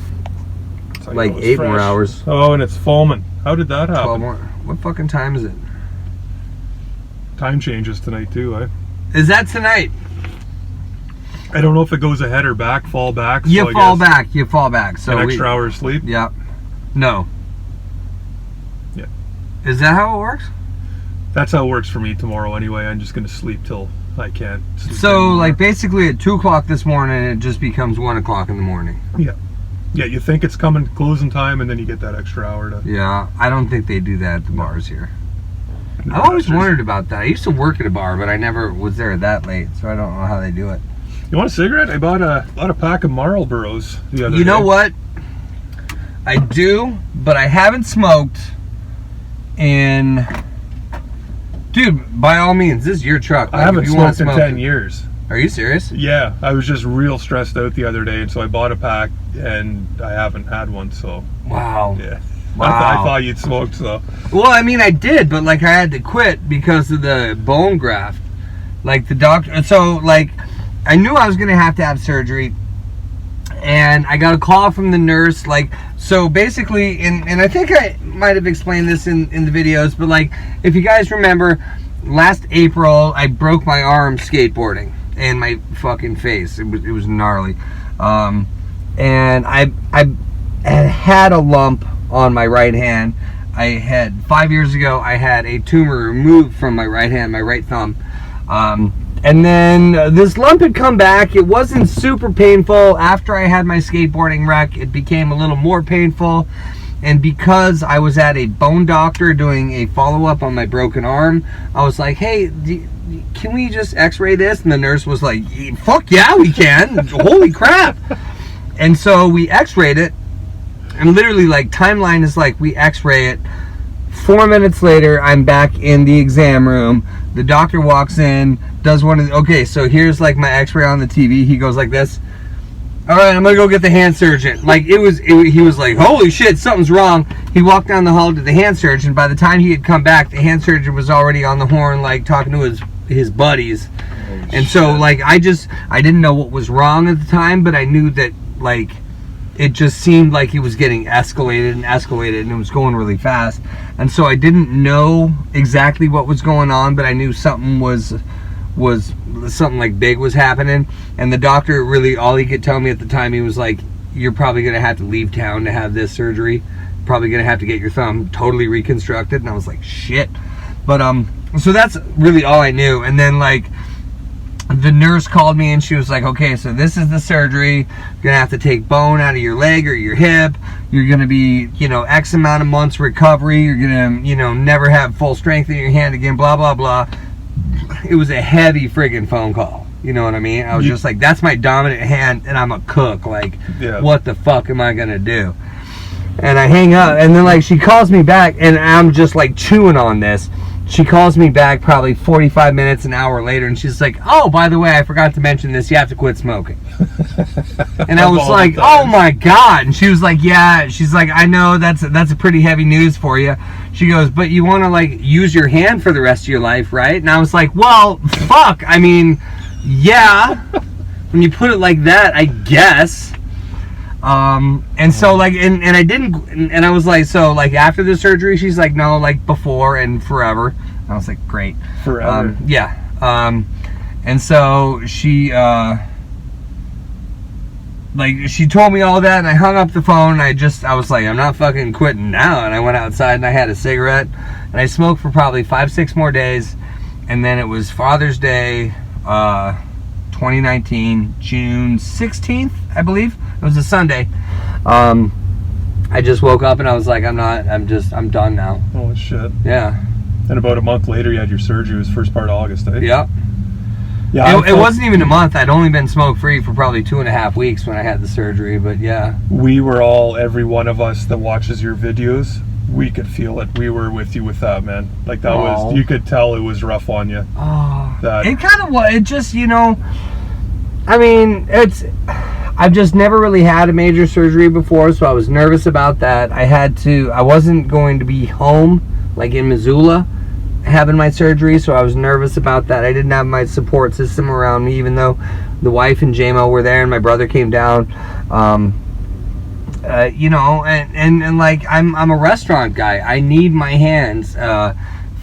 Like 8 more hours. Oh, and it's foaming. How did that happen? 12 more. What fucking time is it? Time changes tonight too, eh? Is that tonight? I don't know if it goes ahead or back, fall back. So You fall back. So an extra hour of sleep? Yeah. No. Yeah. Is that how it works? That's how it works for me tomorrow anyway. I'm just going to sleep till I can't sleep So, anymore. like, basically at 2 o'clock this morning, it just becomes 1 o'clock in the morning. Yeah. Yeah, you think it's coming closing time, and then you get that extra hour to... Yeah, I don't think they do that at the bars here. No, I've always wondered about that. I used to work at a bar, but I never was there that late, so I don't know how they do it. You want a cigarette? I bought a pack of Marlboros the other day. You know what? I do, but I haven't smoked in... Dude, by all means, this is your truck. I haven't smoked in 10 years. Are you serious? Yeah, I was just real stressed out the other day, and so I bought a pack, and I haven't had one, so... Wow. Yeah. Wow. I thought you'd smoked, so... Well, I mean, I did, but, like, I had to quit because of the bone graft. Like, the doctor... So, like, I knew I was going to have surgery, and I got a call from the nurse, like... So, basically, and I think I might have explained this in the videos, but, like, if you guys remember, last April, I broke my arm skateboarding. And my fucking face. It was gnarly. And I had a lump on my right hand. I had 5 years ago, I had a tumor removed from my right hand, my right thumb. And then this lump had come back. It wasn't super painful. After I had my skateboarding wreck, it became a little more painful. And because I was at a bone doctor doing a follow-up on my broken arm, I was like, hey, can we just x-ray this? And the nurse was like, fuck yeah, we can. Holy crap. And so we x-rayed it. And literally, like, timeline is like, we x-ray it. 4 minutes later, I'm back in the exam room. The doctor walks in, does one of the, okay, so here's like my x-ray on the TV. He goes like this. All right, I'm gonna go get the hand surgeon. Like, he was like, holy shit, something's wrong. He walked down the hall to the hand surgeon. By the time he had come back, the hand surgeon was already on the horn, like, talking to his buddies. And so, like, I didn't know what was wrong at the time, but I knew that, like, it just seemed like it was getting escalated, and it was going really fast. And so I didn't know exactly what was going on, but I knew something was something like big was happening. And the doctor, really, all he could tell me at the time, he was like, you're probably gonna have to leave town to have this surgery, probably gonna have to get your thumb totally reconstructed. And I was like, shit. But so that's really all I knew. And then, like, the nurse called me and she was like, okay, so this is the surgery. You're gonna have to take bone out of your leg or your hip. You're gonna be, you know, X amount of months recovery. You're gonna, you know, never have full strength in your hand again, blah, blah, blah. It was a heavy friggin' phone call. You know what I mean? I was just like, that's my dominant hand and I'm a cook. Like, what the fuck am I gonna do? And I hang up, and then, like, she calls me back, and I'm just, like, chewing on this. She calls me back probably 45 minutes, an hour later, and she's like, oh, by the way, I forgot to mention this. You have to quit smoking. And I was like, oh, my God. And she was like, yeah. She's like, I know that's a pretty heavy news for you. She goes, but you want to, like, use your hand for the rest of your life, right? And I was like, well, fuck. I mean, yeah. When you put it like that, I guess. And so, like, and I didn't, and I was like, so, like, after the surgery, she's like, no, like, before and forever. I was like, great. Forever. Yeah. And so she, like, she told me all that, and I hung up the phone, and I was like, I'm not fucking quitting now. And I went outside, and I had a cigarette, and I smoked for probably 5-6 more days, and then it was Father's Day, 2019, June 16th, I believe. It was a Sunday. I just woke up and I was like, I'm done now. Oh, shit. Yeah. And about a month later, you had your surgery. It was first part of August, eh? Yep. Yeah. It wasn't even a month. I'd only been smoke-free for probably 2.5 weeks when I had the surgery, but yeah. We were all, every one of us that watches your videos, we could feel it. We were with you with that, man. Like, that was, you could tell it was rough on you. Oh. It kind of was. It just, you know, I mean, I've just never really had a major surgery before, so I was nervous about that. I wasn't going to be home, like in Missoula, having my surgery, so I was nervous about that. I didn't have my support system around me, even though the wife and JMO were there and my brother came down. You know, and like, I'm a restaurant guy. I need my hands.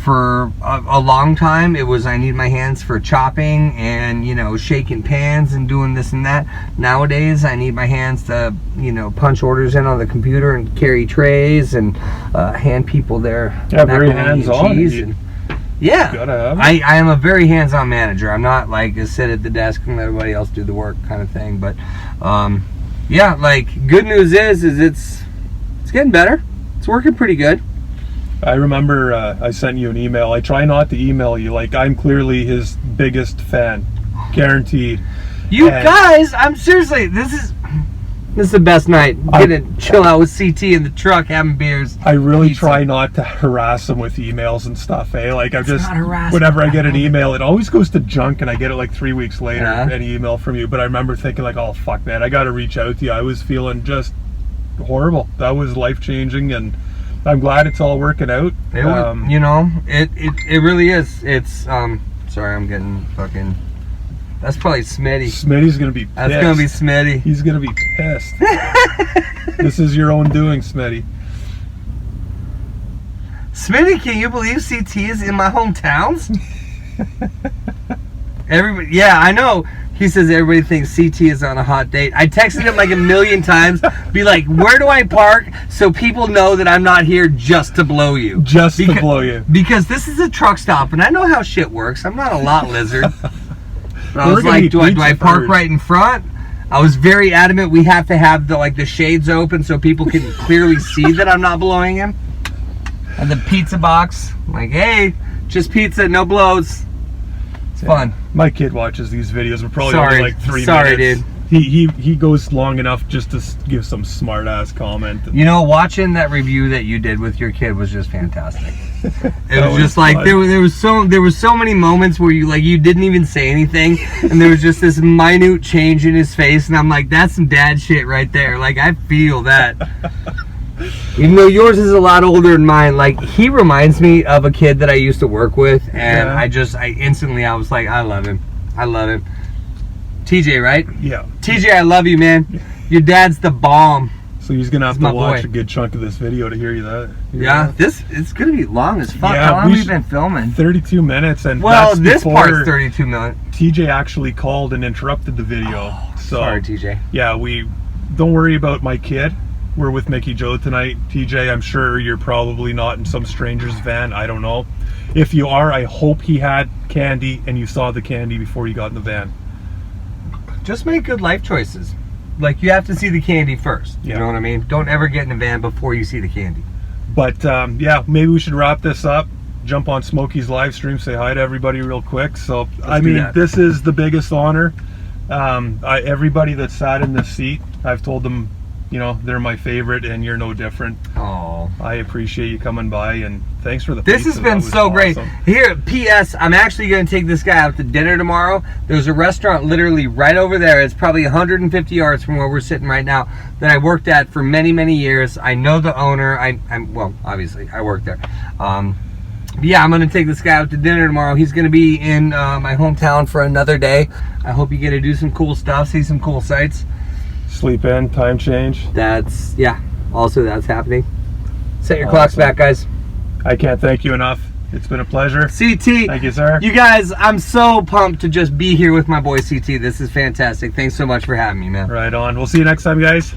For a long time, it was I need my hands for chopping and, you know, shaking pans and doing this and that. Nowadays, I need my hands to, you know, punch orders in on the computer and carry trays and hand people their very hands-on. Yeah, I am a very hands-on manager. I'm not like a sit at the desk and let everybody else do the work kind of thing. But yeah, like, good news is it's getting better. It's working pretty good. I remember I sent you an email. I try not to email you. Like, I'm clearly his biggest fan. Guaranteed. You guys, I'm seriously, This is the best night. Getting chill out with CT in the truck, having beers. I really try not to harass him with emails and stuff, eh? Like I'm just, whenever I get an email, it always goes to junk, and I get it like 3 weeks later, any email from you. But I remember thinking like, oh fuck, man, I got to reach out to you. I was feeling just horrible. That was life changing, and I'm glad it's all working out. You know, it really is. It's sorry, I'm getting fucking. That's probably Smitty. Smitty's gonna be pissed. That's gonna be Smitty. He's gonna be pissed. This is your own doing, Smitty. Smitty, can you believe CT is in my hometowns? Everybody, yeah, I know. He says everybody thinks CT is on a hot date. I texted him like a million times, be like, where do I park so people know that I'm not here just to blow you? To blow you. Because this is a truck stop, and I know how shit works. I'm not a lot lizard. I was like, do I park right in front? I was very adamant we have to have the shades open so people can clearly see that I'm not blowing him. And the pizza box, I'm like, hey, just pizza, no blows. It's fun. My kid watches these videos. We're probably only like 3 minutes. Sorry, dude. He goes long enough just to give some smart ass comment. You know, watching that review that you did with your kid was just fantastic. It was just like there was so many moments where you didn't even say anything, and there was just this minute change in his face, and I'm like, that's some dad shit right there. Like, I feel that. Even though yours is a lot older than mine, like, he reminds me of a kid that I used to work with, and I instantly was like, I love him. TJ, right? Yeah. TJ, I love you, man. Your dad's the bomb. So he's gonna have to watch a good chunk of this video to hear you that. It's gonna be long as fuck. Yeah, how long have we been filming? 32 minutes, and this part's 32 minutes. TJ actually called and interrupted the video. Oh, sorry, TJ. Yeah, we don't worry about my kid. We're with Mickey Joe tonight. TJ, I'm sure you're probably not in some stranger's van. I don't know. If you are, I hope he had candy and you saw the candy before you got in the van. Just make good life choices. Like, you have to see the candy first. You know what I mean? Don't ever get in a van before you see the candy. But yeah, maybe we should wrap this up. Jump on Smokey's live stream, say hi to everybody real quick. So I mean, this is the biggest honor. Everybody that sat in this seat, I've told them, you know, they're my favorite, and you're no different. Oh, I appreciate you coming by, and thanks for the This has been so great. Here, P.S. I'm actually going to take this guy out to dinner tomorrow. There's a restaurant literally right over there. It's probably 150 yards from where we're sitting right now that I worked at for many, many years. I know the owner. Well, obviously, I worked there. But yeah, I'm going to take this guy out to dinner tomorrow. He's going to be in my hometown for another day. I hope you get to do some cool stuff, see some cool sights. Sleep in, time change. Also that's happening. Set your clocks back, guys. I can't thank you enough. It's been a pleasure. CT. Thank you, sir. You guys, I'm so pumped to just be here with my boy CT. This is fantastic. Thanks so much for having me, man. Right on. We'll see you next time, guys.